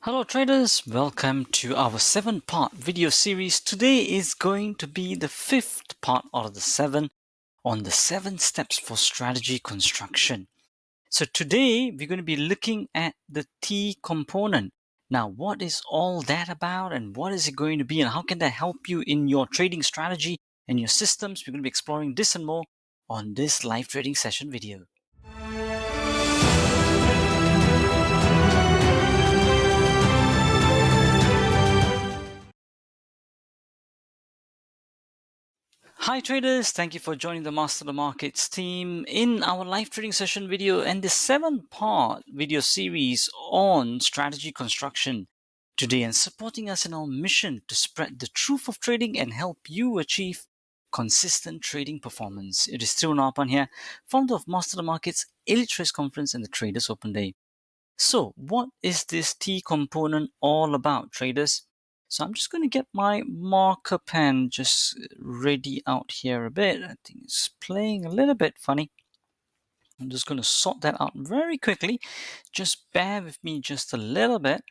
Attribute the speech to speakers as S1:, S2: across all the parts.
S1: Hello traders, welcome to our 7-part video series. Today is going to be the 5th part out of the 7 on the 7 steps for strategy construction. So today we're going to be looking at the T component. Now what is all that about and what is it going to be and how can that help you in your trading strategy and your systems? We're going to be exploring this and more on this live trading session video. Hi traders, thank you for joining the Master the Markets team in our live trading session video and the 7-part video series on strategy construction today and supporting us in our mission to spread the truth of trading and help you achieve consistent trading performance. It is Thirunapan here, founder of Master the Markets Elite Trades Conference and the Traders Open Day. So what is this T component all about, traders? So I'm just going to get my marker pen just ready out here a bit. I think it's playing a little bit funny. I'm just going to sort that out very quickly. Just bear with me just a little bit.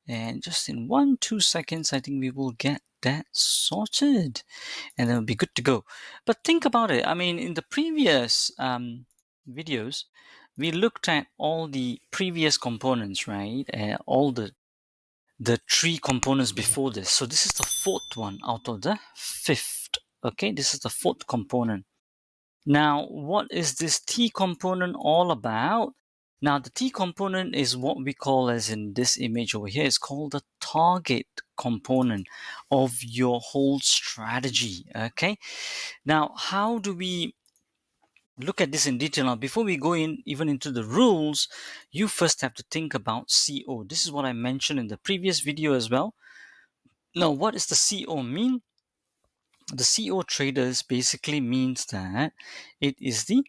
S1: And just in 1-2 seconds, I think we will get that sorted. And then it'll be good to go. But think about it. I mean, in the previous videos, we looked at all the previous components, right? All the 3 components before this. So this is the 4th one out of the 5th. Okay, this is the 4th component. Now, what is this T component all about? Now, the T component is what we call, as in this image over here, is called the target component of your whole strategy. Okay, now how do we look at this in detail? Now, before we go in even into the rules, you first have to think about CO. This is what I mentioned in the previous video as well. Now, what does the CO mean? The CO traders basically means that it is the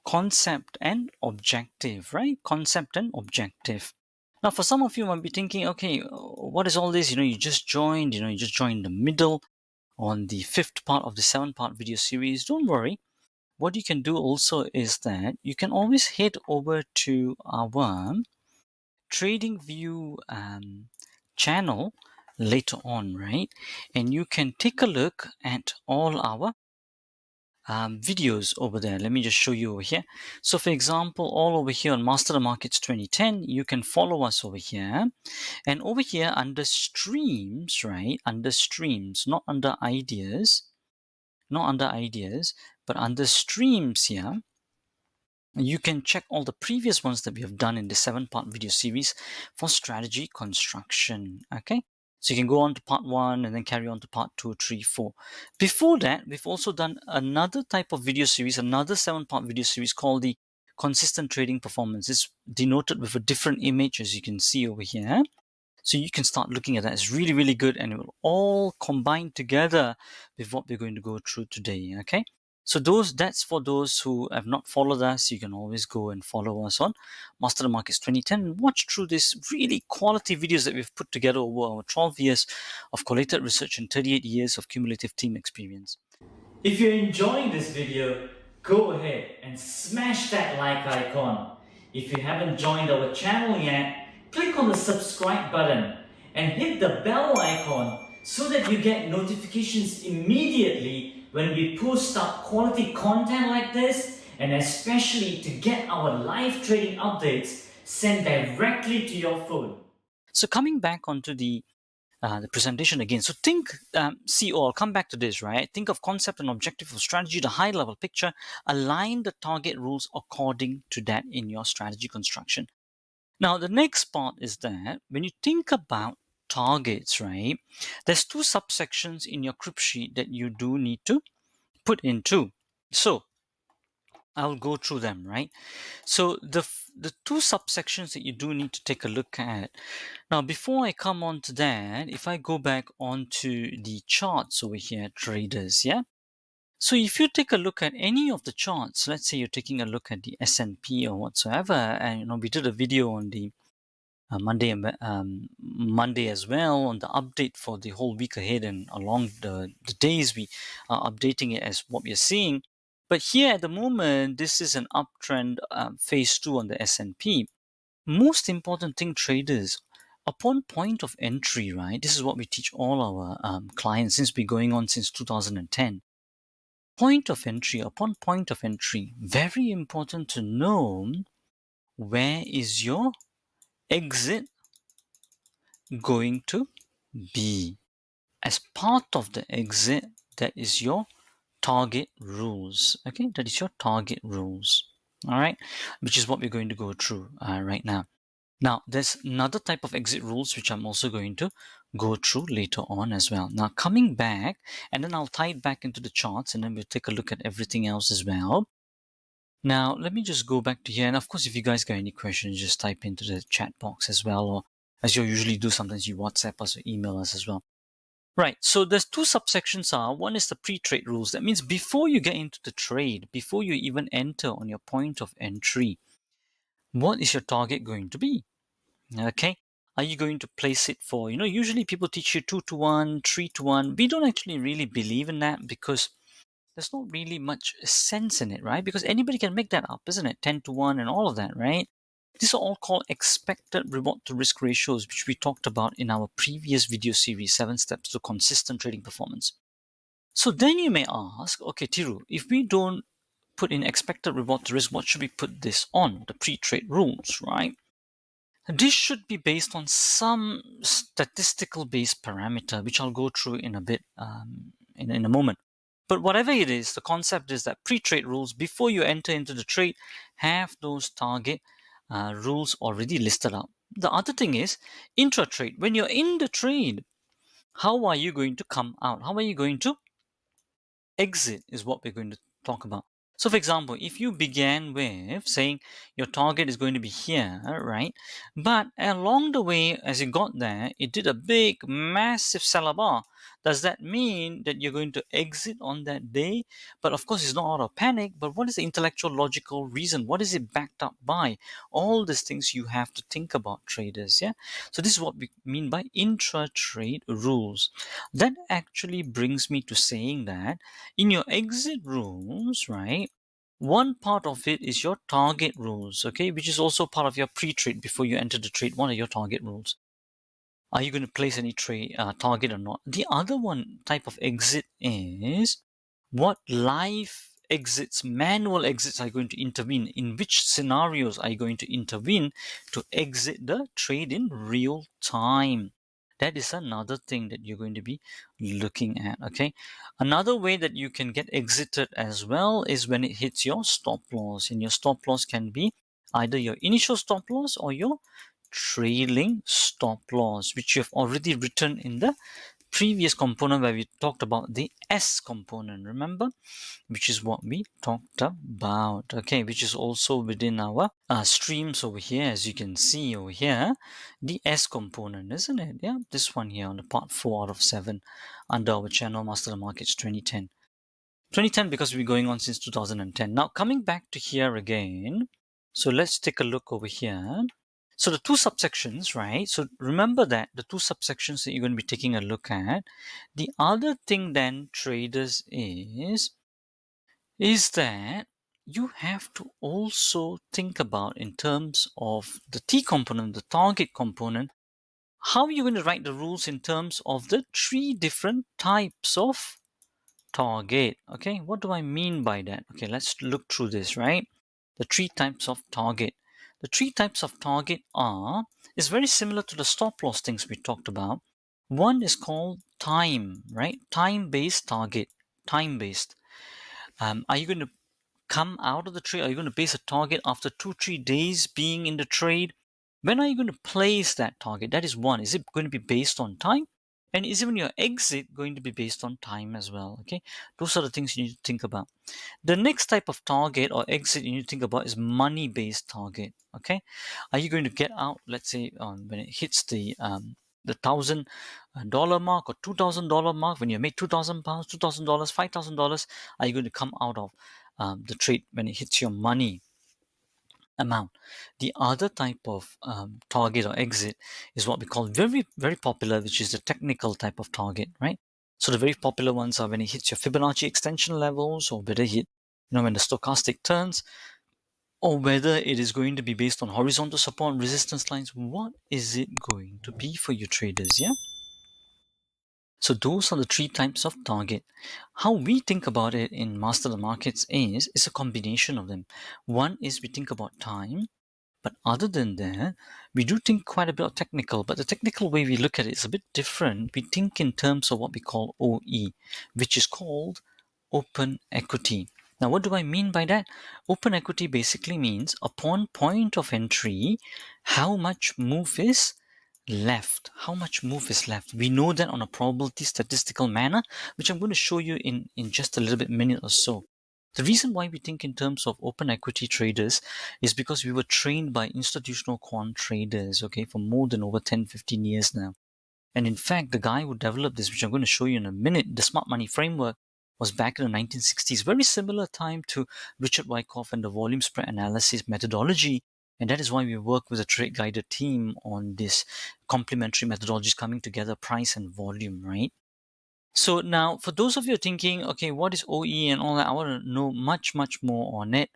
S1: concept and objective, right? Concept and objective. Now, for some of you might be thinking, okay, what is all this? You just joined, you just joined the middle on the 5th part of the 7-part video series. Don't worry. What you can do also is that you can always head over to our TradingView channel later on, right? And you can take a look at all our videos over there. Let me just show you over here. So for example, all over here on Master the Markets 2010, you can follow us over here. And over here under streams, right? Under streams, not under ideas, but under streams here, you can check all the previous ones that we have done in the 7-part video series for strategy construction. Okay, so you can go on to part 1 and then carry on to part 2, 3, 4. Before that, we've also done another type of video series, another 7-part video series called the consistent trading performance. It's denoted with a different image, as you can see over here. So you can start looking at that. It's really, really good, and it will all combine together with what we're going to go through today. Okay, so that's for those who have not followed us. You can always go and follow us on Master the Markets 2010 and watch through these really quality videos that we've put together over our 12 years of collated research and 38 years of cumulative team experience.
S2: If you're enjoying this video, go ahead and smash that like icon. If you haven't joined our channel yet, click on the subscribe button and hit the bell icon so that you get notifications immediately when we post up quality content like this, and especially to get our live trading updates sent directly to your phone.
S1: So coming back onto the presentation again. So think, I'll come back to this, right? Think of concept and objective of strategy, the high level picture, align the target rules according to that in your strategy construction. Now, the next part is that when you think about targets, right, there's 2 subsections in your crib sheet that you do need to put into. So I'll go through them, right? So the 2 subsections that you do need to take a look at. Now, before I come on to that, if I go back onto the charts over here, traders, yeah? So if you take a look at any of the charts, let's say you're taking a look at the S&P or whatsoever, and we did a video on the Monday as well on the update for the whole week ahead, and along the days we are updating it as what we are seeing. But here at the moment, this is an uptrend phase 2 on the S&P. Most important thing, traders, upon point of entry, right? This is what we teach all our clients since we're going on since 2010. Point of entry, upon point of entry, very important to know where is your exit going to be. As part of the exit, that is your target rules. Okay, that is your target rules. All right, which is what we're going to go through right now. Now, there's another type of exit rules which I'm also going to go through later on as well. Now, coming back, and then I'll tie it back into the charts, and then we'll take a look at everything else as well. Now, let me just go back to here. And of course, if you guys got any questions, just type into the chat box as well, or as you usually do, sometimes you WhatsApp us or email us as well. Right, so there's two subsections are. One is the pre-trade rules. That means before you get into the trade, before you even enter on your point of entry, what is your target going to be? Okay, are you going to place it for, usually people teach you 2 to 1, 3 to 1. We don't actually really believe in that because there's not really much sense in it, right? Because anybody can make that up, isn't it? 10 to 1 and all of that, right? These are all called expected reward to risk ratios, which we talked about in our previous video series, 7 Steps to Consistent Trading Performance. So then you may ask, okay, Tiru, if we don't put in expected reward to risk, what should we put this on? The pre-trade rules, right? This should be based on some statistical based parameter, which I'll go through in a bit, in a moment. But whatever it is, the concept is that pre-trade rules, before you enter into the trade, have those target rules already listed out. The other thing is intra-trade. When you're in the trade, how are you going to come out? How are you going to exit is what we're going to talk about. So, for example, if you began with saying your target is going to be here, right? But along the way, as you got there, it did a big, massive seller bar. Does that mean that you're going to exit on that day? But of course, it's not out of panic. But what is the intellectual, logical reason? What is it backed up by? All these things you have to think about, traders. Yeah. So this is what we mean by intra-trade rules. That actually brings me to saying that in your exit rules, right? One part of it is your target rules, okay, which is also part of your pre-trade before you enter the trade. What are your target rules? Are you going to place any trade target or not? The other one type of exit is what live exits, manual exits are going to intervene. In which scenarios are you going to intervene to exit the trade in real time? That is another thing that you're going to be looking at. Okay, another way that you can get exited as well is when it hits your stop loss, and your stop loss can be either your initial stop loss or your trailing stop loss, which you have already written in the previous component where we talked about the S component, remember, which is what we talked about, okay, which is also within our streams over here. As you can see over here, the S component, isn't it? Yeah, this one here on the part 4 out of 7 under our channel Master the Markets 2010. 2010 because we're going on since 2010. Now coming back to here again, so let's take a look over here. So the two subsections, right? So remember that the two subsections that you're going to be taking a look at. The other thing then, traders, is that you have to also think about in terms of the T component, the target component, how you're going to write the rules in terms of the 3 different types of target. Okay, what do I mean by that? Okay, let's look through this, right? The 3 types of target. The 3 types of target is very similar to the stop loss things we talked about. One is called time, right? Time-based target. Time-based. Are you going to come out of the trade? Are you going to base a target after 2-3 days being in the trade? When are you going to place that target? That is one. Is it going to be based on time? And is even your exit going to be based on time as well? Okay, those are the things you need to think about. The next type of target or exit you need to think about is money-based target. Okay, are you going to get out? Let's say when it hits the $1,000 mark or $2,000 mark, when you make £2,000, $2,000, $5,000, are you going to come out of the trade when it hits your money amount? The other type of target or exit is what we call very, very popular, which is the technical type of target, right? So the very popular ones are when it hits your Fibonacci extension levels, or whether it hit, when the stochastic turns, or whether it is going to be based on horizontal support and resistance lines. What is it going to be for you traders? Yeah. So those are the three types of target. How we think about it in Master the Markets is a combination of them. One is we think about time, but other than that, we do think quite a bit of technical, but the technical way we look at it is a bit different. We think in terms of what we call OE, which is called open equity. Now, what do I mean by that? Open equity basically means upon point of entry, how much move is left. How much move is left? We know that on a probability statistical manner, which I'm going to show you in just a little bit minute or so. The reason why we think in terms of open equity traders is because we were trained by institutional quant traders, okay, for more than over 10, 15 years now. And in fact, the guy who developed this, which I'm going to show you in a minute, the smart money framework, was back in the 1960s, very similar time to Richard Wyckoff and the volume spread analysis methodology. And that is why we work with a trade guided team on this complementary methodologies coming together, price and volume, right? So now, for those of you thinking, okay, what is OE and all that, I want to know much, much more on it.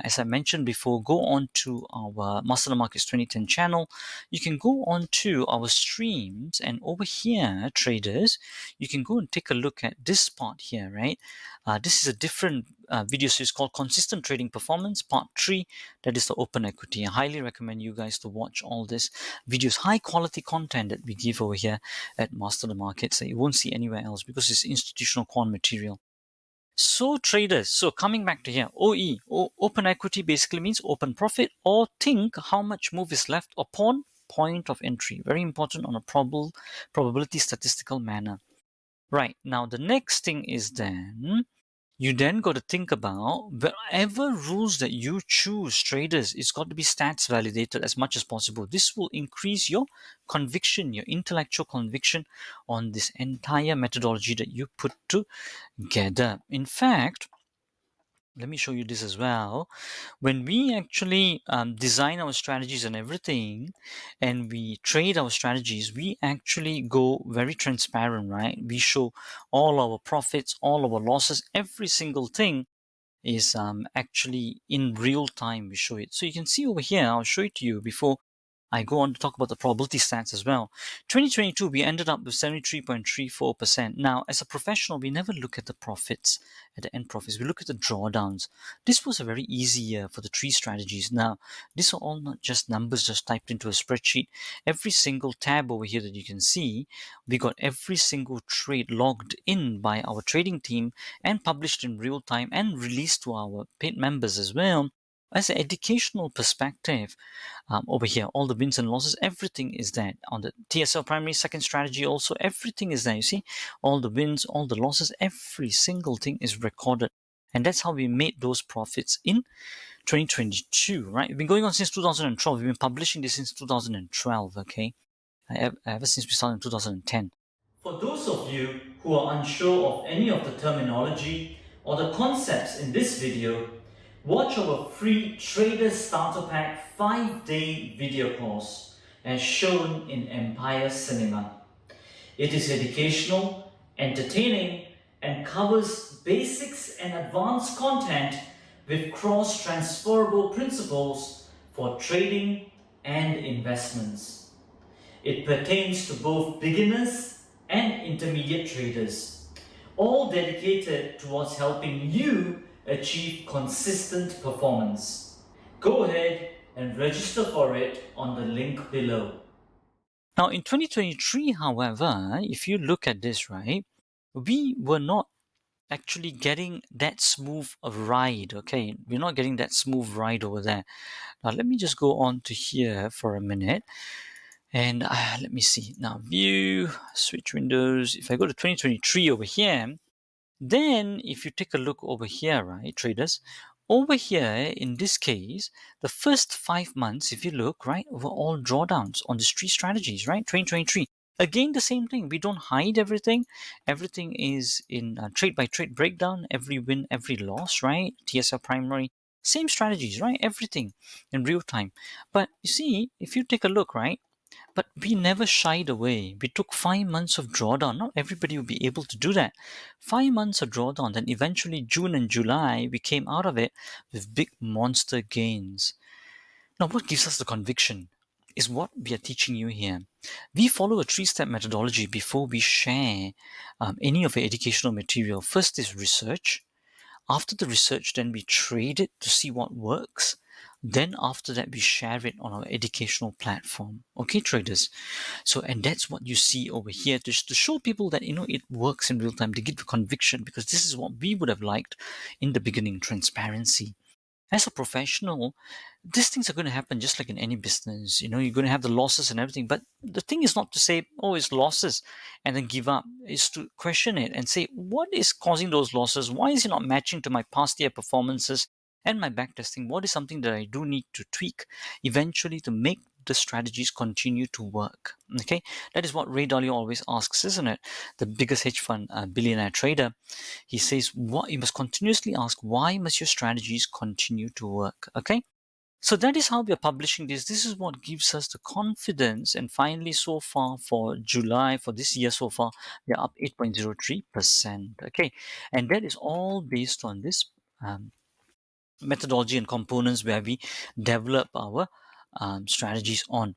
S1: As I mentioned before, go on to our Master the Markets 2010 channel. You can go on to our streams, and over here, traders, you can go and take a look at this part here, right? This is a different video series called Consistent Trading Performance, Part 3. That is the open equity. I highly recommend you guys to watch all this videos, high quality content that we give over here at Master the Markets that you won't see anywhere else because it's institutional quant material. So traders, so coming back to here, OE, open equity basically means open profit, or think how much move is left upon point of entry. Very important on a probability statistical manner. Right, now the next thing is then you then got to think about whatever rules that you choose, traders, it's got to be stats validated as much as possible. This will increase your conviction, your intellectual conviction on this entire methodology that you put together. In fact, let me show you this as well. When we actually design our strategies and everything, and we trade our strategies, we actually go very transparent, right? We show all our profits, all our losses, every single thing is actually in real time. We show it. So you can see over here, I'll show it to you before I go on to talk about the probability stats as well. 2022, we ended up with 73.34%. Now, as a professional, we never look at the profits, at the end profits. We look at the drawdowns. This was a very easy year for the three strategies. Now, these are all not just numbers just typed into a spreadsheet. Every single tab over here that you can see, we got every single trade logged in by our trading team and published in real time and released to our paid members as well. As an educational perspective, over here, all the wins and losses, everything is there. On the TSL primary, second strategy also, everything is there. You see, all the wins, all the losses, every single thing is recorded. And that's how we made those profits in 2022, right? We've been going on since 2012. We've been publishing this since 2012, okay? Ever since we started in 2010.
S2: For those of you who are unsure of any of the terminology or the concepts in this video, watch our free Trader Starter Pack 5-day video course as shown in Empire Cinema. It is educational, entertaining, and covers basics and advanced content with cross-transferable principles for trading and investments. It pertains to both beginners and intermediate traders, all dedicated towards helping you achieve consistent performance. Go ahead and register for it on the link below.
S1: Now, in 2023, however, if you look at this, right, we were not actually getting that smooth a ride, okay? We're not getting that smooth ride over there. Now, let me just go on to here for a minute. And let me see. Now, view, switch windows. If I go to 2023 over here, then if you take a look over here, right, traders, over here in this case, the first 5 months, if you look, right, were all drawdowns on these three strategies, right? 2023. Again, the same thing. We don't hide everything. Everything is in trade by trade breakdown. Every win, every loss, right? TSL primary, same strategies, right? Everything in real time. But you see, if you take a look, right? But we never shied away. We took 5 months of drawdown. Not everybody will be able to do that. 5 months of drawdown, then eventually June and July, we came out of it with big monster gains. Now, what gives us the conviction is what we are teaching you here. We follow a three-step methodology before we share any of the educational material. First is research. After the research, then we trade it to see what works. Then after that, we share it on our educational platform. Okay, traders. So, and that's what you see over here to show people that, it works in real time, to give the conviction, because this is what we would have liked in the beginning, transparency. As a professional, these things are going to happen just like in any business. You're going to have the losses and everything. But the thing is not to say, oh, it's losses and then give up. It's to question it and say, what is causing those losses? Why is it not matching to my past year performances and my backtesting? What is something that I do need to tweak eventually to make the strategies continue to work? Okay, that is what Ray Dalio always asks, isn't it? The biggest hedge fund billionaire trader. He says, what you must continuously ask, why must your strategies continue to work? Okay. So that is how we are publishing this. This is what gives us the confidence. And finally, so far for July, for this year so far, we are up 8.03%. Okay. And that is all based on this methodology and components where we develop our strategies on.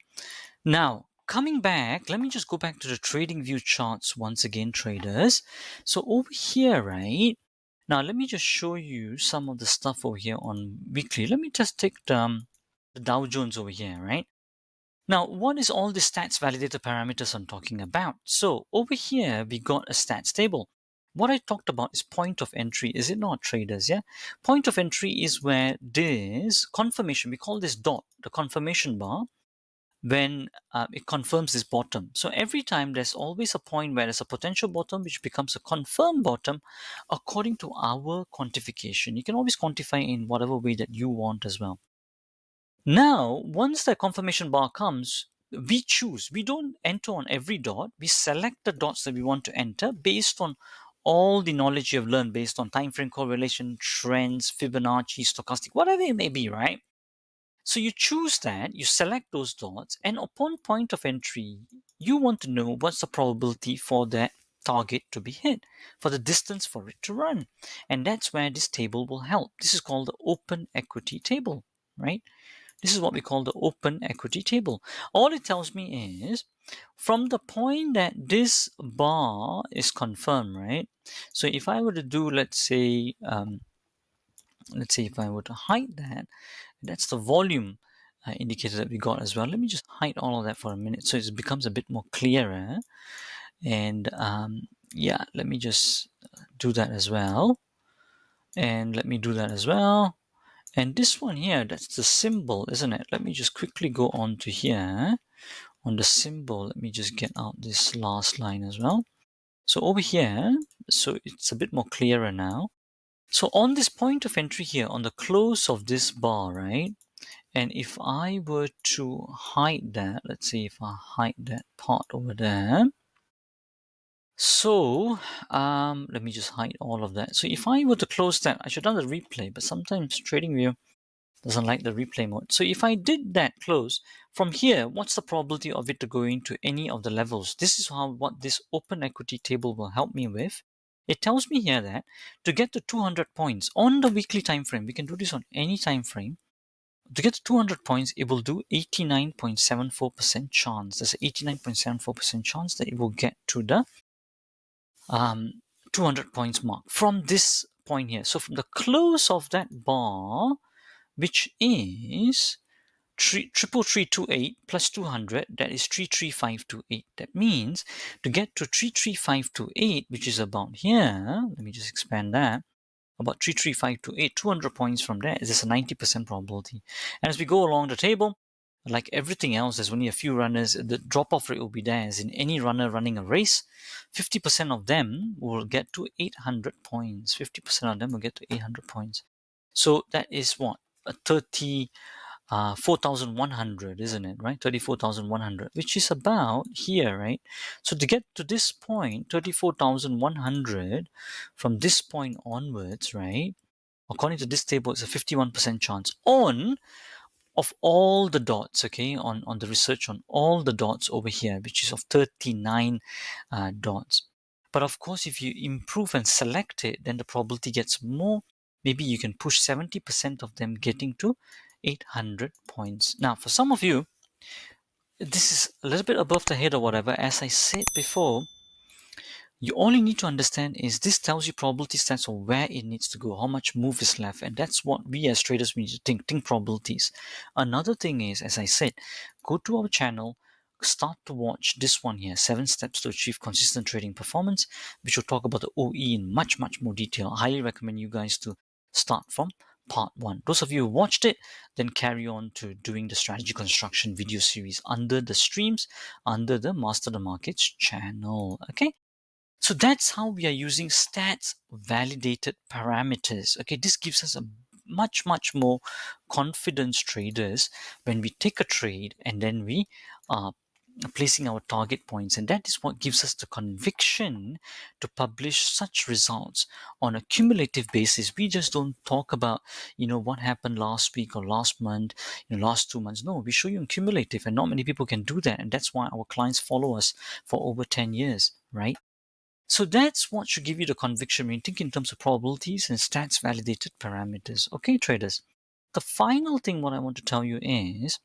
S1: Now, coming back, let me just go back to the trading view charts once again, traders. So over here, right? Now, let me just show you some of the stuff over here on weekly. Let me just take the Dow Jones over here, right? Now, what is all the stats validator parameters I'm talking about? So over here, we got a stats table. What I talked about is point of entry, is it not, traders? Yeah. Point of entry is where this confirmation, we call this dot, the confirmation bar, when it confirms this bottom. So every time there's always a point where there's a potential bottom which becomes a confirmed bottom according to our quantification. You can always quantify in whatever way that you want as well. Now, once the confirmation bar comes, we choose. We don't enter on every dot. We select the dots that we want to enter based on all the knowledge you have learned based on time frame correlation, trends, Fibonacci, stochastic, whatever it may be, right? So you choose that, you select those dots, and upon point of entry, you want to know what's the probability for that target to be hit, for the distance for it to run. And that's where this table will help. This is called the open equity table, right? This is what we call the open equity table. All it tells me is from the point that this bar is confirmed, right? So if I were to do, let's say if I were to hide that, that's the volume indicator that we got as well. Let me just hide all of that for a minute so it becomes a bit more clearer. And yeah, let me just do that as well. And let me do that as well. And this one here, that's the symbol, isn't it? Let me just quickly go on to here. On the symbol, let me just get out this last line as well. So over here, so it's a bit more clearer now. So on this point of entry here, on the close of this bar, right? And if I were to hide that, let's see if I hide that part over there. So let me just hide all of that. So if I were to close that, I should have done the replay, but sometimes TradingView doesn't like the replay mode. So if I did that close, from here, what's the probability of it to go into any of the levels? This is what this open equity table will help me with. It tells me here that to get to 200 points on the weekly time frame, we can do this on any time frame. To get to 200 points, it will do 89.74% chance. There's an 89.74% chance that it will get to the 200 points mark from this point here. So from the close of that bar, which is 33328 plus 200, that is 33528. That means to get to 33528, which is about here, let me just expand that, about 33528, 200 points from there is just a 90% probability. And as we go along the table, like everything else, there's only a few runners. The drop-off rate will be there. As in any runner running a race, 50% of them will get to 800 points. 50% of them will get to 800 points. So that is what? A 34,100, isn't it, right? 34,100, which is about here, right? So to get to this point, 34,100, from this point onwards, right? According to this table, it's a 51% chance on of all the dots, okay, on the research on all the dots over here, which is of 39 dots. But of course, if you improve and select it, then the probability gets more. Maybe you can push 70% of them getting to 800 points. Now, for some of you, this is a little bit above the head or whatever. As I said before, you only need to understand is this tells you probability stats of where it needs to go, how much move is left, and that's what we as traders we need to think probabilities. Another thing is, as I said, go to our channel, start to watch this one here, 7 steps to achieve consistent trading performance, which will talk about the OE in much more detail. I highly recommend you guys to start from part 1. Those of you who watched it, then carry on to doing the strategy construction video series under the streams, under the Master the Markets channel. Okay, so that's how we are using stats validated parameters. Okay, this gives us a much more confidence traders when we take a trade and then we are placing our target points, and that is what gives us the conviction to publish such results on a cumulative basis. We just don't talk about what happened last week or last month, last 2 months. No, we show you in cumulative, and not many people can do that, and that's why our clients follow us for over 10 years, right? So that's what should give you the conviction when you think in terms of probabilities and stats validated parameters. Okay, traders. The final thing what I want to tell you is,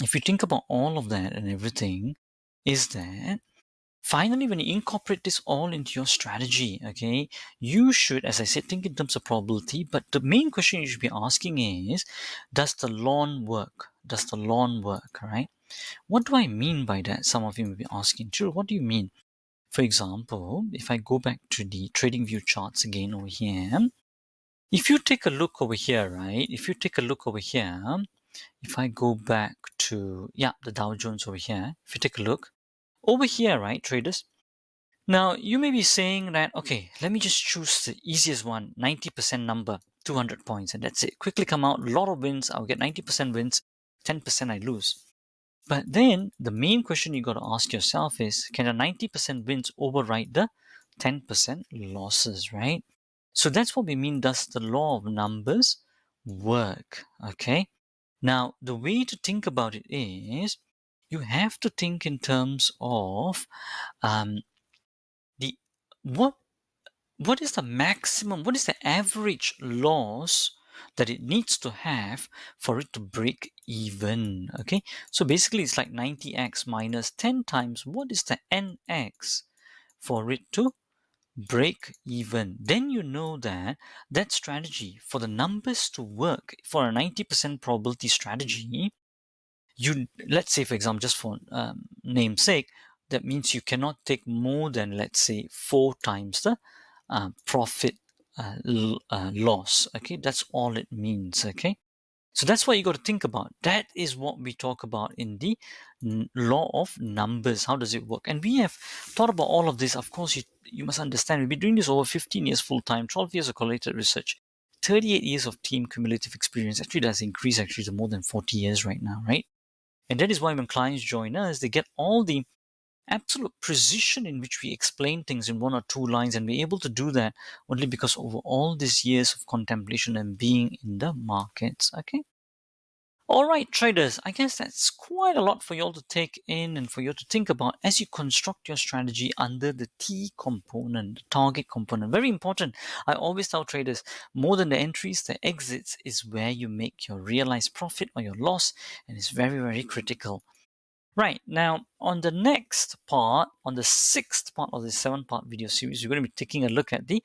S1: if you think about all of that and everything, is that finally when you incorporate this all into your strategy, okay, you should, as I said, think in terms of probability, but the main question you should be asking is, does the lawn work? Does the lawn work, right? What do I mean by that? Some of you may be asking, Drew, what do you mean? For example, if I go back to the trading view charts again over here, if you take a look over here, right? If you take a look over here, if I go back to, the Dow Jones over here, if you take a look over here, right, traders? Now, you may be saying that, okay, let me just choose the easiest one, 90% number, 200 points, and that's it. Quickly come out, a lot of wins, I'll get 90% wins, 10% I lose. But then the main question you got to ask yourself is, can the 90% wins override the 10% losses, right? So that's what we mean. Does the law of numbers work? Okay. Now, the way to think about it is, you have to think in terms of the what what is the maximum, what is the average loss that it needs to have for it to break even. Okay, so basically it's like 90x minus 10 times what is the nx for it to break even. Then you know that that strategy, for the numbers to work for a 90% probability strategy, you, let's say for example, just for namesake, that means you cannot take more than, let's say, 4 times the profit loss. Okay, that's all it means. Okay, so that's what you got to think about. That is what we talk about in the law of numbers. How does it work? And we have thought about all of this. Of course, you must understand, we've been doing this over 15 years full time, 12 years of collated research, 38 years of team cumulative experience. Actually, that's increased actually to more than 40 years right now, right? And that is why when clients join us, they get all the absolute precision in which we explain things in 1 or 2 lines, and we're able to do that only because over all these years of contemplation and being in the markets. Okay. All right, traders, I guess that's quite a lot for you all to take in and for you to think about as you construct your strategy under the T component, the target component. Very important. I always tell traders, more than the entries, the exits is where you make your realized profit or your loss, and it's very critical. Right, now on the next part, on the 6th part of the 7-part video series, we're going to be taking a look at the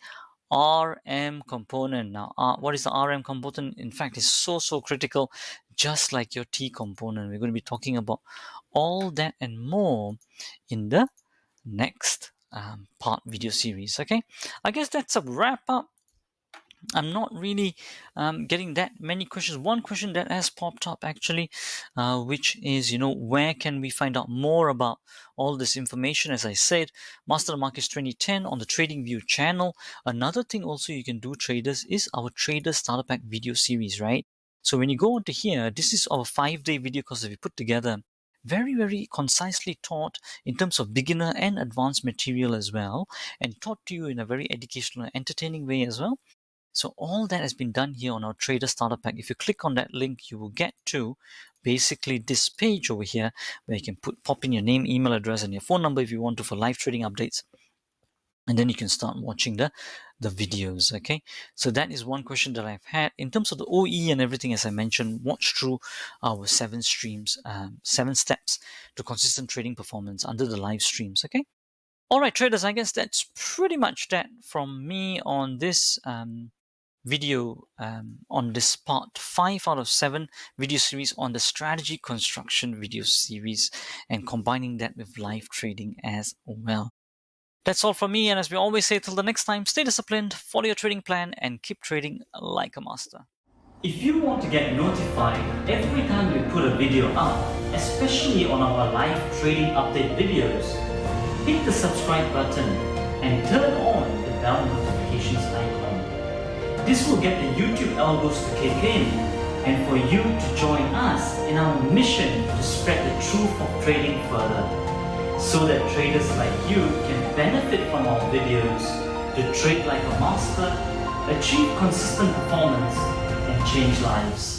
S1: RM component. Now, what is the RM component? In fact, it's so critical, just like your T component. We're going to be talking about all that and more in the next part video series. Okay, I guess that's a wrap up. I'm not really getting that many questions. One question that has popped up actually, which is, where can we find out more about all this information? As I said, Master the Markets 2010 on the TradingView channel. Another thing also you can do, traders, is our Trader Starter Pack video series, right? So when you go onto here, this is our 5-day video course that we put together. Very concisely taught in terms of beginner and advanced material as well, and taught to you in a very educational and entertaining way as well. So all that has been done here on our Trader Starter Pack. If you click on that link, you will get to basically this page over here where you can pop in your name, email address, and your phone number if you want to for live trading updates. And then you can start watching the videos. Okay, so that is one question that I've had in terms of the OE and everything. As I mentioned, watch through our 7 streams, 7 steps to consistent trading performance under the live streams. Okay, all right, traders, I guess that's pretty much that from me on this video, on this part 5 out of 7 video series on the strategy construction video series, and combining that with live trading as well. That's all from me, and as we always say, till the next time, stay disciplined, follow your trading plan, and keep trading like a master.
S2: If you want to get notified every time we put a video up, especially on our live trading update videos, hit the subscribe button and turn on the bell notifications icon. This will get the YouTube algos to kick in and for you to join us in our mission to spread the truth of trading further, so that traders like you can benefit from our videos to trade like a master, achieve consistent performance, and change lives.